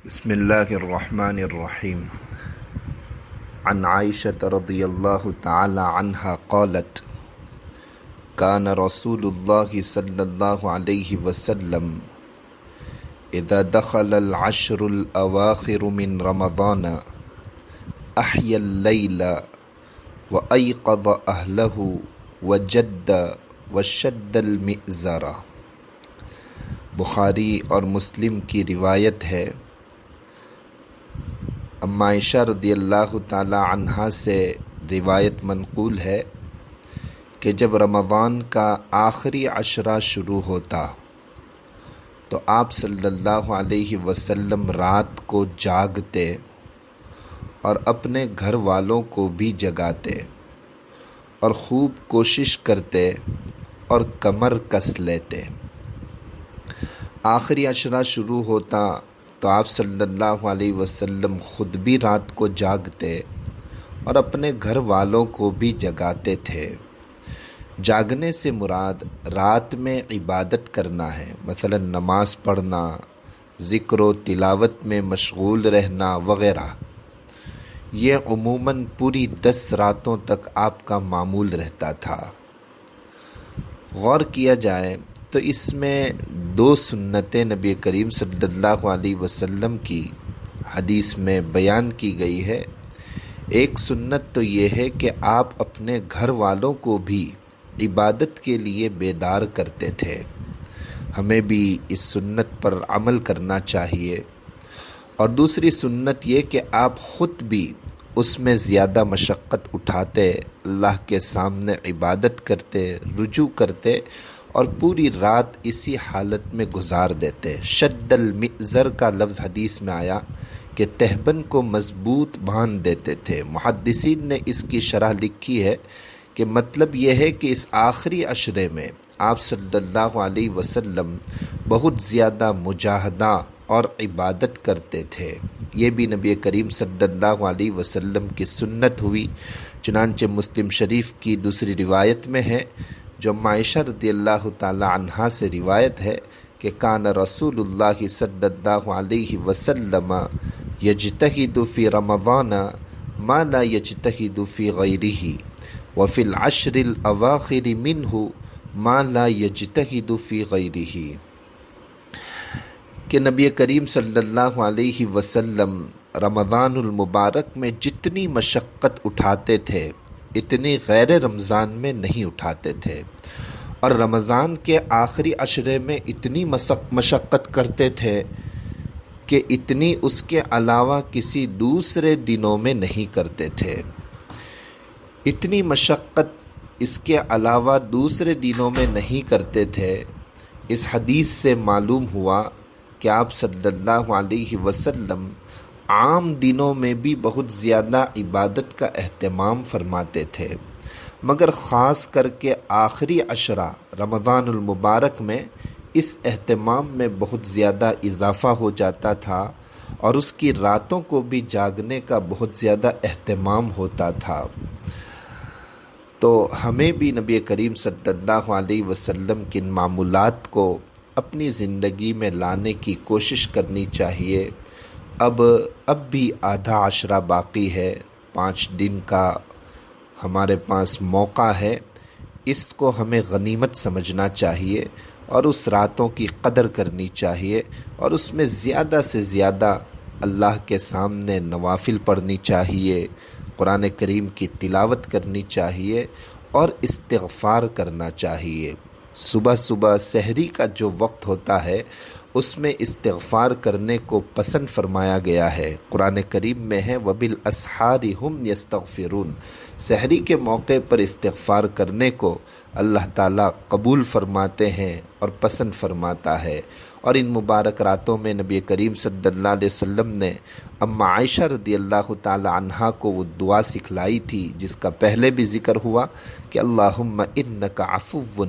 بسم الله الرحمن الرحيم. عن عائشة رضي الله تعالى عنها قالت: كان رسول الله صلى الله عليه وسلم إذا دخل العشر الأواخر من رمضان أحيا الليل وأيقظ أهله وجد وشد المئزر۔ بخاری اور مسلم کی روایت ہے، اما عائشہ رضی اللہ تعالی عنہا سے روایت منقول ہے کہ جب رمضان کا آخری عشرہ شروع ہوتا تو آپ صلی اللہ علیہ وسلم رات کو جاگتے اور اپنے گھر والوں کو بھی جگاتے اور خوب کوشش کرتے اور کمر کس لیتے۔ آخری عشرہ شروع ہوتا تو آپ صلی اللہ علیہ وسلم خود بھی رات کو جاگتے اور اپنے گھر والوں کو بھی جگاتے تھے۔ جاگنے سے مراد رات میں عبادت کرنا ہے، مثلا نماز پڑھنا، ذکر و تلاوت میں مشغول رہنا وغیرہ۔ یہ عموماً پوری 10 راتوں تک آپ کا معمول رہتا تھا۔ غور کیا جائے تو اس میں 2 سنتیں نبی کریم صلی اللہ علیہ وسلم کی حدیث میں بیان کی گئی ہے۔ ایک سنت تو یہ ہے کہ آپ اپنے گھر والوں کو بھی عبادت کے لیے بیدار کرتے تھے۔ ہمیں بھی اس سنت پر عمل کرنا چاہیے۔ اور دوسری سنت یہ کہ آپ خود بھی اس میں زیادہ مشقت اٹھاتے، اللہ کے سامنے عبادت کرتے، رجوع کرتے اور پوری رات اسی حالت میں گزار دیتے۔ شد المئزر کا لفظ حدیث میں آیا کہ تہبند کو مضبوط باندھ دیتے تھے۔ محدثین نے اس کی شرح لکھی ہے کہ مطلب یہ ہے کہ اس آخری عشرے میں آپ صلی اللہ علیہ وسلم بہت زیادہ مجاہدہ اور عبادت کرتے تھے۔ یہ بھی نبی کریم صلی اللہ علیہ وسلم کی سنت ہوئی، چنانچہ مسلم شریف کی دوسری روایت میں ہے جو عائشہ رضی اللہ تعالی عنہا سے روایت ہے کہ کان رسول اللہ صلی اللہ علیہ وسلم یجتہد فی رمضان ما لا یجتہد فی غیرہ وفی العشر الاواخر منہ ما لا یجتہد فی غیرہ، کہ نبی کریم صلی اللہ علیہ وسلم رمضان المبارک میں جتنی مشقت اٹھاتے تھے اتنی غیر رمضان میں نہیں اٹھاتے تھے، اور رمضان کے آخری عشرے میں اتنی مشقت کرتے تھے کہ اتنی اس کے علاوہ کسی دوسرے دنوں میں نہیں کرتے تھے۔ اتنی مشقت اس کے علاوہ دوسرے دنوں میں نہیں کرتے تھے۔ اس حدیث سے معلوم ہوا کہ آپ صلی اللہ علیہ وسلم عام دنوں میں بھی بہت زیادہ عبادت کا اہتمام فرماتے تھے، مگر خاص کر کے آخری عشرہ رمضان المبارک میں اس اہتمام میں بہت زیادہ اضافہ ہو جاتا تھا اور اس کی راتوں کو بھی جاگنے کا بہت زیادہ اہتمام ہوتا تھا۔ تو ہمیں بھی نبی کریم صلی اللہ علیہ وسلم کے معمولات کو اپنی زندگی میں لانے کی کوشش کرنی چاہیے۔ اب بھی آدھا عشرہ باقی ہے، 5 دن کا ہمارے پاس موقع ہے، اس کو ہمیں غنیمت سمجھنا چاہیے اور اس راتوں کی قدر کرنی چاہیے، اور اس میں زیادہ سے زیادہ اللہ کے سامنے نوافل پڑھنی چاہیے، قرآن کریم کی تلاوت کرنی چاہیے اور استغفار کرنا چاہیے۔ صبح صبح سحری کا جو وقت ہوتا ہے اس میں استغفار کرنے کو پسند فرمایا گیا ہے۔ قرآن کریم میں ہے وَبِالْأَسْحَارِ هُمْ يَسْتَغْفِرُونَ، سحری کے موقع پر استغفار کرنے کو اللہ تعالیٰ قبول فرماتے ہیں اور پسند فرماتا ہے۔ اور ان مبارک راتوں میں نبی کریم صلی اللہ علیہ وسلم نے اما عائشہ رضی اللہ تعالی عنہا کو وہ دعا سکھلائی تھی جس کا پہلے بھی ذکر ہوا کہ اللہم انک عفو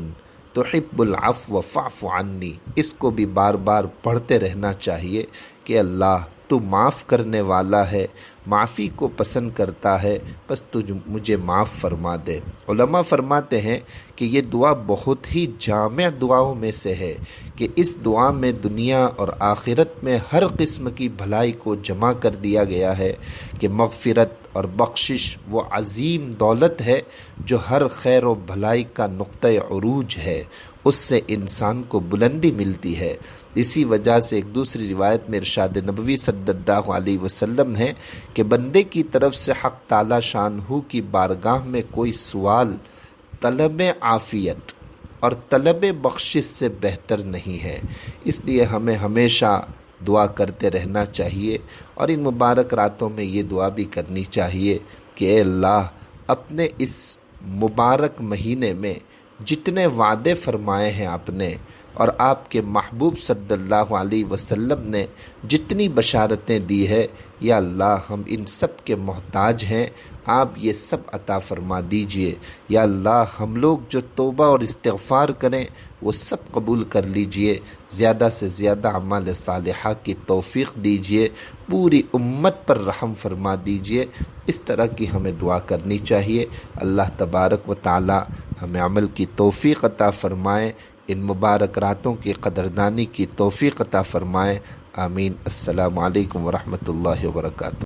تحب العفو فاعف عنی۔ اس کو بھی بار بار پڑھتے رہنا چاہیے کہ اللہ تو معاف کرنے والا ہے، معافی کو پسند کرتا ہے، بس تو مجھے معاف فرما دے۔ علماء فرماتے ہیں کہ یہ دعا بہت ہی جامع دعاؤں میں سے ہے کہ اس دعا میں دنیا اور آخرت میں ہر قسم کی بھلائی کو جمع کر دیا گیا ہے کہ مغفرت اور بخشش وہ عظیم دولت ہے جو ہر خیر و بھلائی کا نقطہ عروج ہے، اس سے انسان کو بلندی ملتی ہے۔ اسی وجہ سے ایک دوسری روایت میں ارشاد نبوی صلی اللہ علیہ وسلم ہے کہ بندے کی طرف سے حق تعالی شانہ کی بارگاہ میں کوئی سوال طلب عافیت اور طلب بخشش سے بہتر نہیں ہے۔ اس لیے ہمیں ہمیشہ دعا کرتے رہنا چاہیے، اور ان مبارک راتوں میں یہ دعا بھی کرنی چاہیے کہ اے اللہ، اپنے اس مبارک مہینے میں جتنے وعدے فرمائے ہیں آپ نے، اور آپ کے محبوب صلی اللہ علیہ وسلم نے جتنی بشارتیں دی ہے، یا اللہ ہم ان سب کے محتاج ہیں، آپ یہ سب عطا فرما دیجئے۔ یا اللہ ہم لوگ جو توبہ اور استغفار کریں وہ سب قبول کر لیجئے، زیادہ سے زیادہ اعمال صالحہ کی توفیق دیجئے، پوری امت پر رحم فرما دیجئے۔ اس طرح کی ہمیں دعا کرنی چاہیے۔ اللہ تبارک و تعالی ہمیں عمل کی توفیق عطا فرمائے، ان مبارک راتوں کی قدردانی کی توفیق عطا فرمائے۔ آمین۔ السلام علیکم ورحمۃ اللہ وبرکاتہ۔